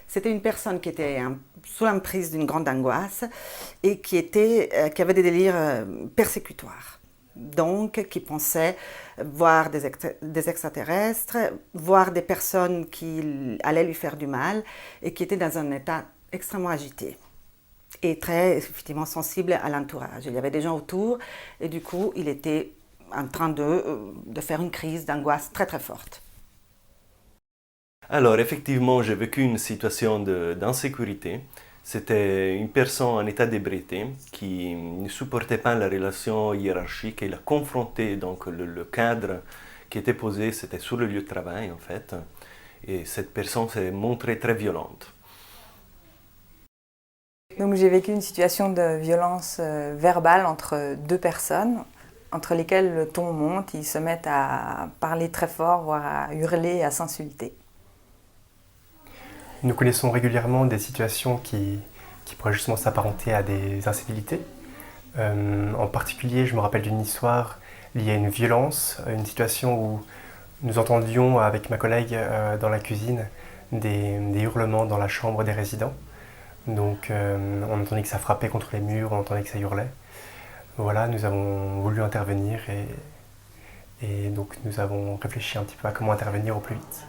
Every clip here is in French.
C'était une personne qui était sous l'emprise d'une grande angoisse et qui avait des délires persécutoires. Donc, qui pensait voir des extraterrestres, voir des personnes qui allaient lui faire du mal et qui était dans un état extrêmement agité et très effectivement sensible à l'entourage. Il y avait des gens autour et du coup, il était en train de faire une crise d'angoisse très très forte. Alors, effectivement, j'ai vécu une situation d'insécurité. C'était une personne en état d'ébriété qui ne supportait pas la relation hiérarchique et l'a confronté. Donc, le cadre qui était posé, c'était sur le lieu de travail, en fait. Et cette personne s'est montrée très violente. Donc j'ai vécu une situation de violence verbale entre deux personnes, entre lesquelles le ton monte, ils se mettent à parler très fort, voire à hurler, à s'insulter. Nous connaissons régulièrement des situations qui pourraient justement s'apparenter à des incivilités. En particulier, je me rappelle d'une histoire liée à une violence, une situation où nous entendions avec ma collègue dans la cuisine des hurlements dans la chambre des résidents. Donc on entendait que ça frappait contre les murs, on entendait que ça hurlait. Voilà, nous avons voulu intervenir et donc nous avons réfléchi un petit peu à comment intervenir au plus vite.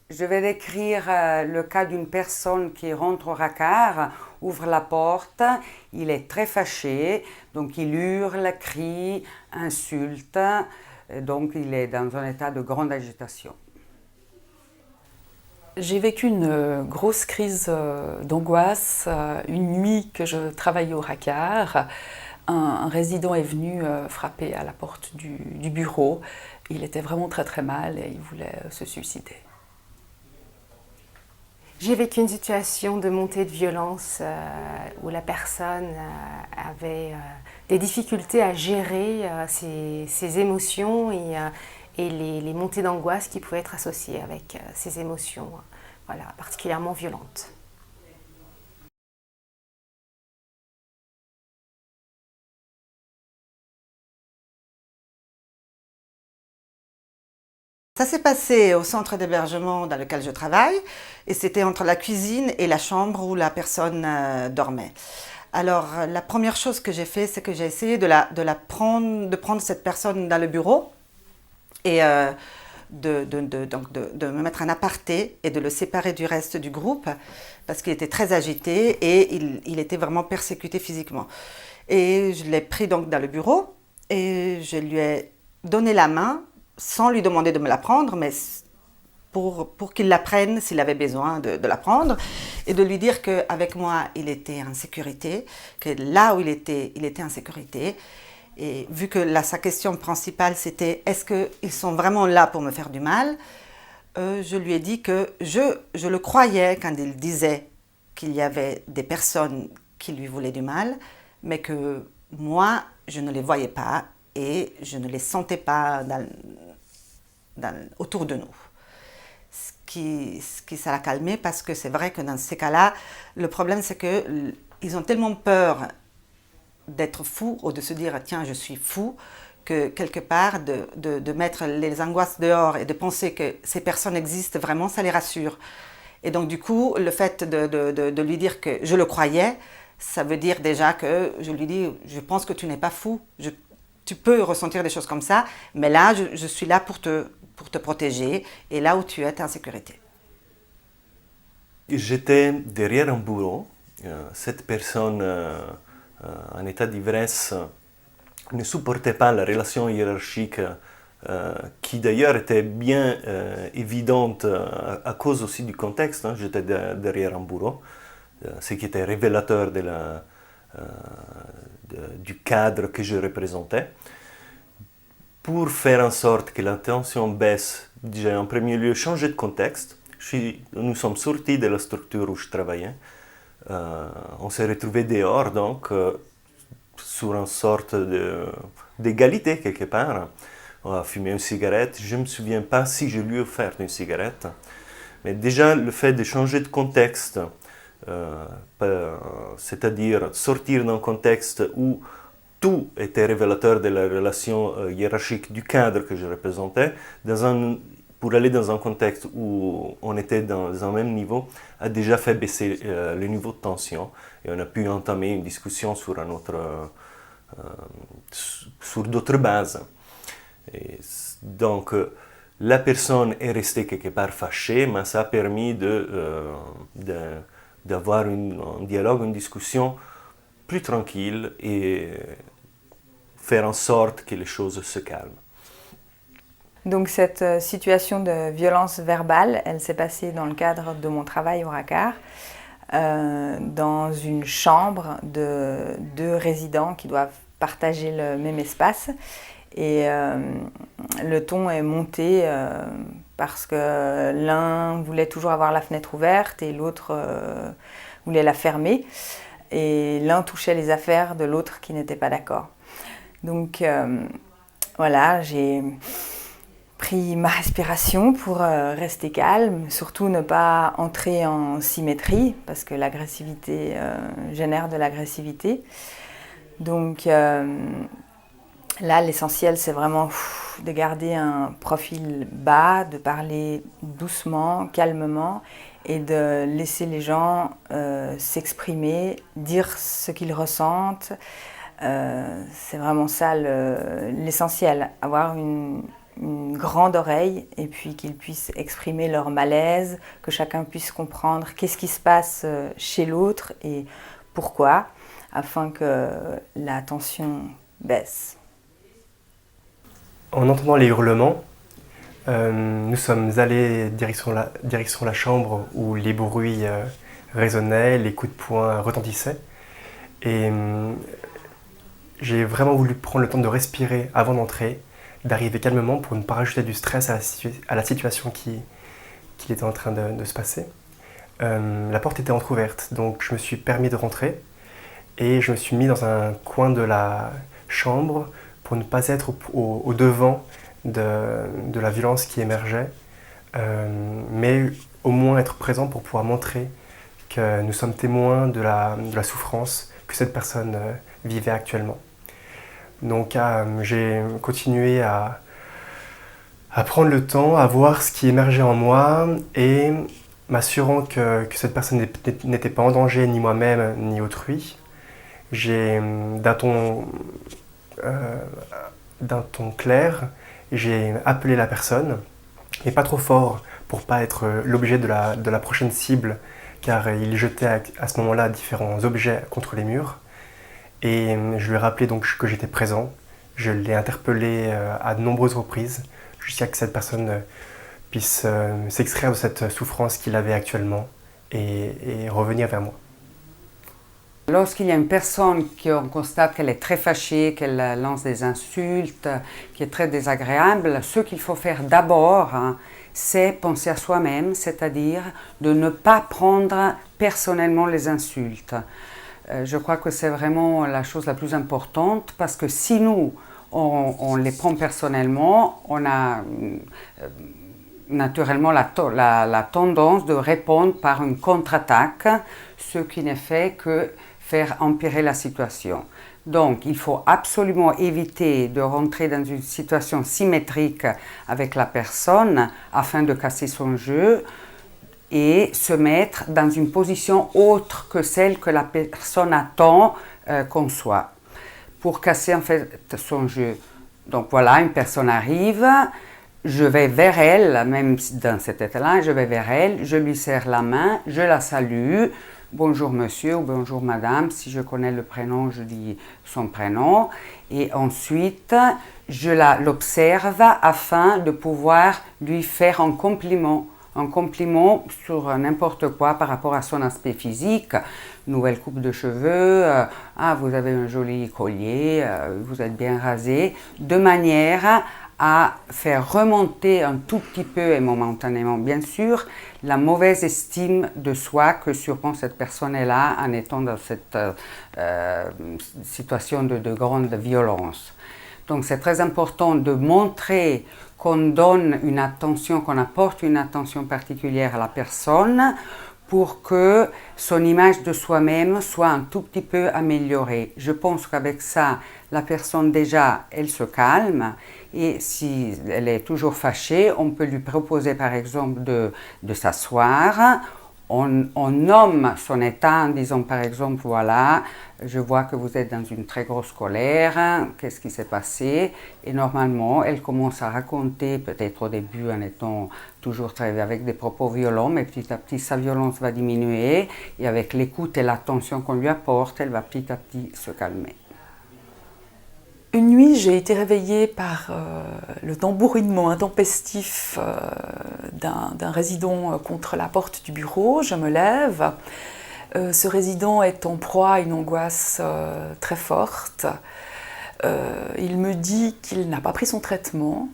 Je vais décrire le cas d'une personne qui rentre au racard, ouvre la porte, il est très fâché, donc il hurle, crie, insulte, donc il est dans un état de grande agitation. J'ai vécu une grosse crise d'angoisse une nuit que je travaillais au racard. Un résident est venu frapper à la porte du bureau. Il était vraiment très très mal et il voulait se suicider. J'ai vécu une situation de montée de violence où la personne avait des difficultés à gérer ses émotions et les montées d'angoisse qui pouvaient être associées avec ces émotions voilà, particulièrement violentes. Ça s'est passé au centre d'hébergement dans lequel je travaille et c'était entre la cuisine et la chambre où la personne dormait. Alors la première chose que j'ai fait, c'est que j'ai essayé de prendre cette personne dans le bureau et de me mettre en aparté et de le séparer du reste du groupe parce qu'il était très agité et il était vraiment persécuté physiquement. Et je l'ai pris donc dans le bureau et je lui ai donné la main sans lui demander de me la prendre, mais pour qu'il la prenne s'il avait besoin de la prendre et de lui dire qu'avec moi, il était en sécurité, que là où il était en sécurité. Et vu que là, sa question principale, c'était « est-ce qu'ils sont vraiment là pour me faire du mal ?» Je lui ai dit que je le croyais quand il disait qu'il y avait des personnes qui lui voulaient du mal, mais que moi, je ne les voyais pas et je ne les sentais pas autour de nous. Ce qui ça l'a calmé parce que c'est vrai que dans ces cas-là, le problème c'est qu'ils ont tellement peur d'être fous ou de se dire tiens je suis fou que quelque part de mettre les angoisses dehors et de penser que ces personnes existent vraiment, ça les rassure. Et donc du coup, le fait de lui dire que je le croyais, ça veut dire déjà que je lui dis je pense que tu n'es pas fou, tu peux ressentir des choses comme ça, mais là je suis là pour te protéger et là où tu es en sécurité. J'étais derrière un bureau. Cette personne en état d'ivresse ne supportait pas la relation hiérarchique qui d'ailleurs était bien évidente à cause aussi du contexte. J'étais derrière un bureau, ce qui était révélateur du cadre que je représentais. Pour faire en sorte que la tension baisse, j'ai en premier lieu changé de contexte. Nous sommes sortis de la structure où je travaillais. On s'est retrouvés dehors, donc, sur une sorte d'égalité quelque part. On a fumé une cigarette. Je ne me souviens pas si je lui ai offert une cigarette. Mais déjà, le fait de changer de contexte, c'est-à-dire sortir d'un contexte où tout était révélateur de la relation hiérarchique du cadre que je représentais, dans un pour aller dans un contexte où on était dans un même niveau, a déjà fait baisser le niveau de tension et on a pu entamer une discussion sur d'autres bases. Et donc, la personne est restée quelque part fâchée, mais ça a permis d'avoir un dialogue, une discussion plus tranquille et faire en sorte que les choses se calment. Donc cette situation de violence verbale, elle s'est passée dans le cadre de mon travail au RACAR, dans une chambre de 2 résidents qui doivent partager le même espace. Et le ton est monté parce que l'un voulait toujours avoir la fenêtre ouverte et l'autre voulait la fermer. Et l'un touchait les affaires de l'autre qui n'était pas d'accord. Donc voilà, j'ai pris ma respiration pour rester calme, surtout ne pas entrer en symétrie parce que l'agressivité génère de l'agressivité. Donc là, l'essentiel, c'est vraiment de garder un profil bas, de parler doucement, calmement et de laisser les gens s'exprimer, dire ce qu'ils ressentent. C'est vraiment ça l'essentiel, avoir une grande oreille et puis qu'ils puissent exprimer leur malaise, que chacun puisse comprendre qu'est-ce qui se passe chez l'autre et pourquoi, afin que la tension baisse. En entendant les hurlements, nous sommes allés direction la chambre où les bruits résonnaient, les coups de poing retentissaient. Et j'ai vraiment voulu prendre le temps de respirer avant d'entrer, d'arriver calmement pour ne pas rajouter du stress à la situation qui était en train de se passer. La porte était entrouverte, donc je me suis permis de rentrer et je me suis mis dans un coin de la chambre pour ne pas être au devant de la violence qui émergeait, mais au moins être présent pour pouvoir montrer que nous sommes témoins de la souffrance que cette personne vivait actuellement. Donc j'ai continué à prendre le temps, à voir ce qui émergeait en moi et m'assurant que cette personne n'était pas en danger, ni moi-même, ni autrui. J'ai, d'un ton clair, j'ai appelé la personne, mais pas trop fort pour pas être l'objet de la prochaine cible, car il jetait à ce moment-là différents objets contre les murs. Et je lui ai rappelé donc que j'étais présent. Je l'ai interpellé à de nombreuses reprises jusqu'à que cette personne puisse s'extraire de cette souffrance qu'il avait actuellement et revenir vers moi. Lorsqu'il y a une personne qu'on constate qu'elle est très fâchée, qu'elle lance des insultes, qui est très désagréable, ce qu'il faut faire d'abord, c'est penser à soi-même, c'est-à-dire de ne pas prendre personnellement les insultes. Je crois que c'est vraiment la chose la plus importante parce que si nous, on les prend personnellement, on a naturellement la tendance de répondre par une contre-attaque, ce qui n'est fait que faire empirer la situation. Donc, il faut absolument éviter de rentrer dans une situation symétrique avec la personne afin de casser son jeu et se mettre dans une position autre que celle que la personne attend qu'on soit pour casser en fait son jeu. Donc voilà, une personne arrive, je vais vers elle, même dans cet état-là, je vais vers elle, je lui serre la main, je la salue, bonjour monsieur ou bonjour madame, si je connais le prénom, je dis son prénom, et ensuite je l'observe afin de pouvoir lui faire un compliment sur n'importe quoi par rapport à son aspect physique, nouvelle coupe de cheveux, vous avez un joli collier, vous êtes bien rasé, de manière à faire remonter un tout petit peu et momentanément bien sûr la mauvaise estime de soi que surprend cette personne-là en étant dans cette situation de grande violence. Donc c'est très important de montrer qu'on donne une attention, qu'on apporte une attention particulière à la personne pour que son image de soi-même soit un tout petit peu améliorée. Je pense qu'avec ça, la personne déjà, elle se calme et si elle est toujours fâchée, on peut lui proposer par exemple de s'asseoir. On nomme son état en disant par exemple, voilà, je vois que vous êtes dans une très grosse colère, qu'est-ce qui s'est passé? Et normalement, elle commence à raconter, peut-être au début en étant toujours avec des propos violents, mais petit à petit sa violence va diminuer et avec l'écoute et l'attention qu'on lui apporte, elle va petit à petit se calmer. Une nuit, j'ai été réveillée par le tambourinement intempestif d'un résident contre la porte du bureau. Je me lève. Ce résident est en proie à une angoisse très forte. Il me dit qu'il n'a pas pris son traitement,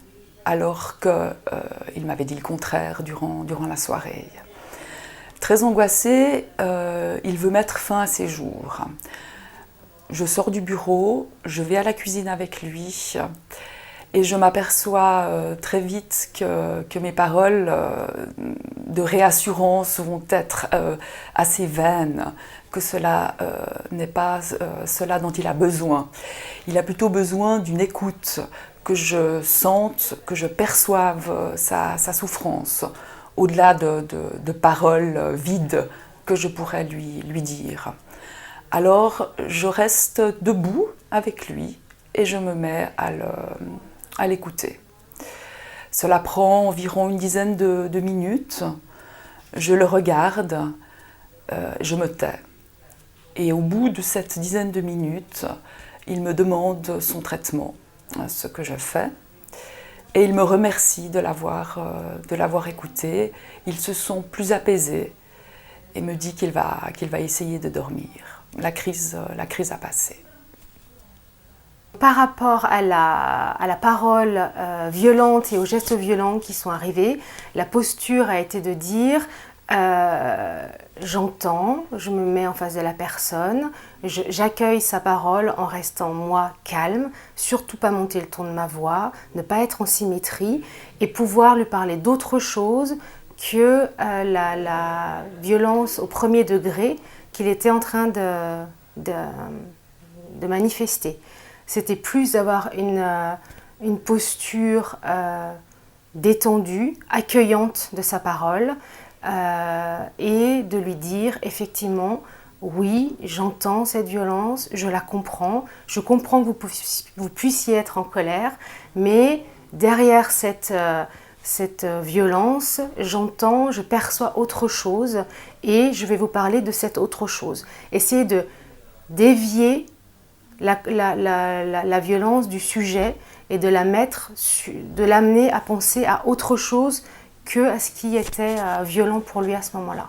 alors qu'il m'avait dit le contraire durant la soirée. Très angoissé, il veut mettre fin à ses jours. Je sors du bureau, je vais à la cuisine avec lui et je m'aperçois très vite que mes paroles de réassurance vont être assez vaines, que cela n'est pas cela dont il a besoin. Il a plutôt besoin d'une écoute, que je sente, que je perçoive sa souffrance, au-delà de paroles vides que je pourrais lui dire. Alors, je reste debout avec lui et je me mets à l'écouter. Cela prend environ une dizaine de minutes. Je le regarde, je me tais. Et au bout de cette dizaine de minutes, il me demande son traitement, ce que je fais. Et il me remercie de l'avoir écouté. Il se sent plus apaisé et me dit qu'il va essayer de dormir. La crise a passé. Par rapport à la parole violente et aux gestes violents qui sont arrivés, la posture a été de dire j'entends, je me mets en face de la personne, j'accueille sa parole en restant moi calme, surtout pas monter le ton de ma voix, ne pas être en symétrie et pouvoir lui parler d'autre chose que la violence au premier degré qu'il était en train de manifester. C'était plus d'avoir une posture détendue, accueillante de sa parole et de lui dire effectivement oui, j'entends cette violence, je la comprends, je comprends que vous puissiez être en colère, mais derrière cette violence, j'entends, je perçois autre chose et je vais vous parler de cette autre chose. Essayez de dévier la violence du sujet et de l'amener à penser à autre chose que à ce qui était violent pour lui à ce moment-là.